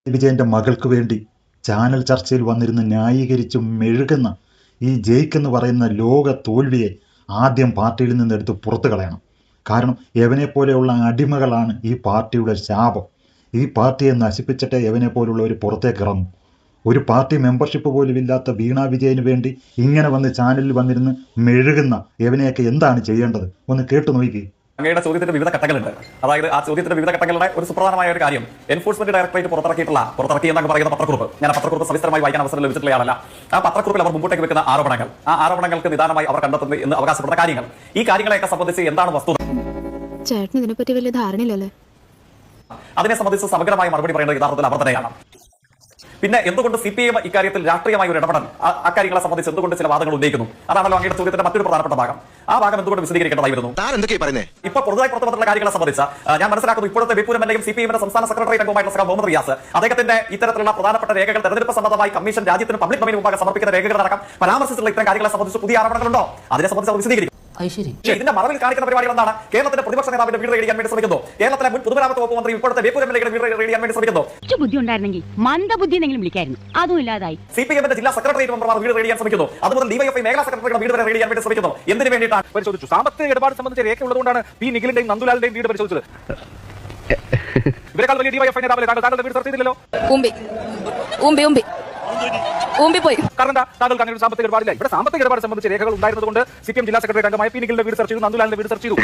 വിജയന്റെ മകൾക്ക് വേണ്ടി ചാനൽ ചർച്ചയിൽ വന്നിരുന്ന് ന്യായീകരിച്ചും മെഴുകുന്ന ഈ ജയിക്കെന്ന് പറയുന്ന ലോക തോൽവിയെ ആദ്യം പാർട്ടിയിൽ നിന്നെടുത്ത് പുറത്തു കളയണം. കാരണം യവനെപ്പോലെയുള്ള അടിമകളാണ് ഈ പാർട്ടിയുടെ ശാപം. ഈ പാർട്ടിയെ നശിപ്പിച്ചിട്ട് യവനെപ്പോലുള്ളവർ പുറത്തേക്ക് ഇറങ്ങും. ഒരു പാർട്ടി മെമ്പർഷിപ്പ് പോലും ഇല്ലാത്ത വീണ വിജയന് വേണ്ടി ഇങ്ങനെ വന്ന് ചാനലിൽ വന്നിരുന്ന് മെഴുകുന്ന യവനെയൊക്കെ എന്താണ് ചെയ്യേണ്ടത്? ഒന്ന് കേട്ടു നോക്കി. അങ്ങയുടെ ചോദ്യത്തിന്റെ വിവിധ ഘട്ടങ്ങളുണ്ട്. അതായത് ആ ചോദ്യത്തിന്റെ വിവിധ ഘട്ടങ്ങളുടെ ഒരു സുപ്രധാനമായ ഒരു കാര്യം, എൻഫോഴ്സ്മെന്റ് ഡയറക്ടറേറ്റ് പുറത്തിറക്കി എന്നൊക്കെ പറയുന്ന പത്രക്കുറിപ്പ്, ഞാൻ പത്രക്കുറിപ്പ് സവിസ്തരമായി വായിക്കാൻ അവസരം ലഭിച്ചിട്ടുള്ളയാളല്ല. ആ പത്രക്കുറിപ്പിൽ അവർ മുമ്പോട്ടേക്ക് വെക്കുന്ന ആരോപണങ്ങൾ, ആ ആരോപണങ്ങൾക്ക് നിദാനമായി അവർ കണ്ടെത്തുന്നത് എന്ന് അവകാശപ്പെടുന്ന കാര്യങ്ങൾ, ഈ കാര്യങ്ങളെയൊക്കെ സംബന്ധിച്ച് എന്താണ് വസ്തുത? ചേട്ടന് ഇതിനെപ്പറ്റി വലിയ ധാരണയില്ലല്ലേ? അതിനെ സംബന്ധിച്ച് സമഗ്രമായ മറുപടി പറയേണ്ടത് യഥാർത്ഥത്തിൽ അവർ തന്നെയാണ്. പിന്നെ എന്തുകൊണ്ട് CPIM ഇക്കാര്യത്തിൽ രാഷ്ട്രീയമായ ഒരു ഇടപെടൽ അക്കാര്യങ്ങളെ സംബന്ധിച്ച് എന്തുകൊണ്ട് ചില വാദങ്ങൾ ഉന്നയിക്കുന്നു? അതാണല്ലോ അങ്ങയുടെ ചോദ്യത്തിന്റെ മറ്റൊരു പ്രധാനപ്പെട്ട ഭാഗം. ആ ഭാഗം എന്തുകൊണ്ട് വിശദീകരിക്കേണ്ടതായി വരുന്നു? ഇപ്പൊ പുതുതായി പുറത്തു വന്നിട്ടുള്ള കാര്യങ്ങളെ സംബന്ധിച്ച് ഞാൻ മനസ്സിലാക്കുന്നു, ഇപ്പോഴത്തെ ബേപ്പൂർ MLA CPIM സംസ്ഥാന സെക്രട്ടറി അംഗമായിട്ടുള്ള സഖാവ് മുഹമ്മദ് റിയാസ് അദ്ദേഹത്തിന്റെ ഇത്തരത്തിലുള്ള പ്രധാനപ്പെട്ട രേഖകൾ തെരഞ്ഞെടുപ്പ് സംബന്ധമായി കമ്മീഷൻ രാജ്യത്തിന് പബ്ലിക് ഡൊമൈൻ മുമ്പാകെ സമർപ്പിക്കുന്ന രേഖകളടക്കം പരാമർശിച്ചിട്ടുള്ള ഇത്തരം കാര്യങ്ങളെ സംബന്ധിച്ച് പുതിയ ആരോപണങ്ങളുണ്ടോ? അതിനെ സംബന്ധിച്ച് അവർ വിശദീകരിക്കും. ഇതിന്റെ മറവിൽ കാണിക്കുന്ന പരിപാടികൾ എന്താണ്? കേരളത്തിന്റെ പ്രതിപക്ഷ നേതാവിന്റെ വീട് റേഡിയാൻ വേണ്ടി ശ്രമിക്കുന്നു. കേരളത്തിലെ മുൻ പൊതുമരാമത്ത് വകുപ്പ് മന്ത്രി ഇപ്പോഴത്തെ ബേപ്പൂർ MLA വീട് റേഡിയാൻ വേണ്ടി ശ്രമിക്കുന്നു. ബുദ്ധി ഉണ്ടായിരുന്നെങ്കിൽ മന്ദബുദ്ധി എന്നെങ്കിലും വിളിക്കായിരുന്നു, അതും ഇല്ലാതായി. CPIM ജില്ലാ സെക്രട്ടേറിയറ്റ് മെമ്പർമാർ വീട് റേഡിയാൻ ശ്രമിക്കുന്നു. അതുപോലെ DYFI മേഖലാ സെക്രട്ടറിയുടെ വീട് റേഡിയാൻ വേണ്ടി ശ്രമിക്കുന്നു. എന്തിനു വേണ്ടിയിട്ടാണ് പരിശോധിച്ചു? സാമ്പത്തിക ഇടപാട് സംബന്ധിച്ച രേഖയുള്ളതുകൊണ്ടാണ് പി നിഖിലിന്റെയും നന്ദുലാലിന്റെയും വീട് പരിശോധിച്ചത്. ഇവരെക്കാൾ വലിയ DYFI നേതാവല്ലേ താങ്കളുടെ വീട് സെർച്ച് ചെയ്തില്ലല്ലോ? കാരണം താങ്കൾക്ക് അങ്ങനെ ഒരു സാമ്പത്തിക ഇടപാടില്ല. ഇവിടെ സാമ്പത്തിക ഇടപാട് സംബന്ധിച്ച രേഖകൾ ഉണ്ടായിരുന്നതുകൊണ്ട് CPM ജില്ലാ സെക്രട്ടറി അംഗമായ പി നിഖിലിന്റെ വീട് സെർച്ച് ചെയ്തു, നന്ദുലാലിന്റെ വീട് സെർച്ച് ചെയ്തു.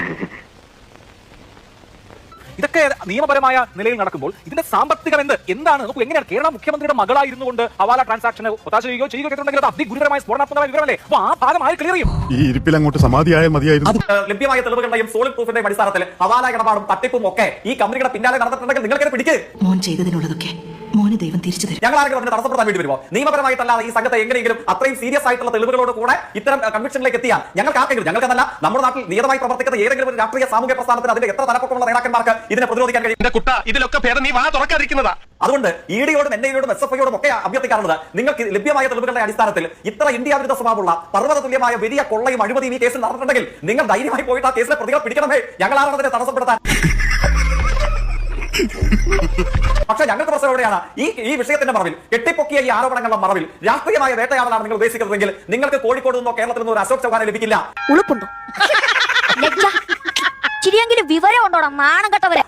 ഇതൊക്കെ നിയമപരമായ നിലയിൽ നടക്കുമ്പോൾ ഇതിന്റെ സാമ്പത്തികം എന്താണ് നോക്കൂ. എങ്ങനെയാണ് കേരള മുഖ്യമന്ത്രിയുടെ മകളായിരുന്നു കൊണ്ട് ഹവാല ട്രാൻസാക്ഷന് ഒത്താശ ചെയ്യുകയോ ചെയ്തിട്ടുണ്ടെങ്കിൽ അത് അതിഗുരുതരമായ സ്ഫോടനാത്മകമായ വിവരമല്ലേ? അപ്പൊ ആ ഭാഗം ആയി ക്ലിയർ ചെയ്യും. ഈ ഇരിപ്പിൽ അങ്ങോട്ട് സമാധിയായ മതിയായിരുന്നു. ലഭ്യമായ തെളിവുകളുടെയും സോളിഡ് പ്രൂഫിന്റെയും അടിസ്ഥാനത്തിൽ ഹവാല ഇടപാടും തട്ടിപ്പും ഒക്കെ ഈ കമ്പനിയുടെ പിന്നാലെ നടന്നിട്ടുണ്ടെങ്കിൽ നിങ്ങൾക്ക് പിടിക്കുക. മോൻ ചെയ്തതിനുള്ളതൊക്കെ മോന് ദൈവം തിരിച്ചു തരും. ഞങ്ങൾ ആരെങ്കിലും അതിനെ തടസ്സപ്പെടുത്താൻ വേണ്ടി വരുമോ? നിയമപരമായിട്ടല്ലാതെ ഈ സംഘത്തെ എങ്ങനെയെങ്കിലും അത്രയും സീരിയസ് ആയിട്ടുള്ള തെളിവുകളോട് കൂടെ ഇത്തരം കൺവിക്ഷനിലേക്ക് എത്തിയാൽ ഞങ്ങൾക്ക് ആർക്കെങ്കിലും, ഞങ്ങൾക്കെന്നല്ല നമ്മുടെ നാട്ടിൽ നിയതമായി പ്രവർത്തിക്കുന്ന ഏതെങ്കിലും ഒരു രാഷ്ട്രീയ സാമൂഹ്യ പ്രസ്ഥാനത്തിന് അതിന്റെ എത്ര തലപ്പൊക്കമുള്ള നേതാക്കന്മാർക്ക് ഇതിനെ പ്രതിരോധിക്കാൻ കഴിയും? ഇതിലൊക്കെ ഭേദം നീ വാ തുറക്കാതിരിക്കുന്നതാ. അതുകൊണ്ട് ED-യോടും NIA-യോടും SFI-യോടും ഒക്കെ അഭ്യർത്ഥിക്കാറുള്ളത്, നിങ്ങൾക്ക് ലഭ്യമായ തെളിവുകളുടെ അടിസ്ഥാനത്തിൽ ഇത്ര ഇന്ത്യ വിരുദ്ധ സ്വഭാവമുള്ള പർവ്വത തുല്യമായ വലിയ കൊള്ളയും അഴിമതിയും ഈ കേസിൽ നടന്നിട്ടുണ്ടെങ്കിൽ നിങ്ങൾ ധൈര്യമായി പോയിട്ട് ആ കേസിലെ പ്രതികളെ പിടിക്കണമേ. ഞങ്ങൾ ആരാണ് അതിനെ തടസ്സപ്പെടുത്താൻ? പക്ഷെ ഞങ്ങൾക്ക് പ്രശ്നം എവിടെയാണ്? ഈ വിഷയത്തിന്റെ മറവിൽ, കെട്ടിപ്പൊക്കിയ ഈ ആരോപണങ്ങളുടെ മറവിൽ രാഷ്ട്രീയമായ വേട്ടയാടാനാണ് നിങ്ങൾ ഉദ്ദേശിക്കുന്നതെങ്കിൽ നിങ്ങൾക്ക് കോഴിക്കോട് നിന്നോ കേരളത്തിൽ നിന്നോ ഒരു അശോക് ചൗഹാനെ ലഭിക്കില്ല. ഉളുപ്പുണ്ടോ? ചിരിയെങ്കിലും വിവരം ഉണ്ടോടാ നാണം കെട്ടവരെ.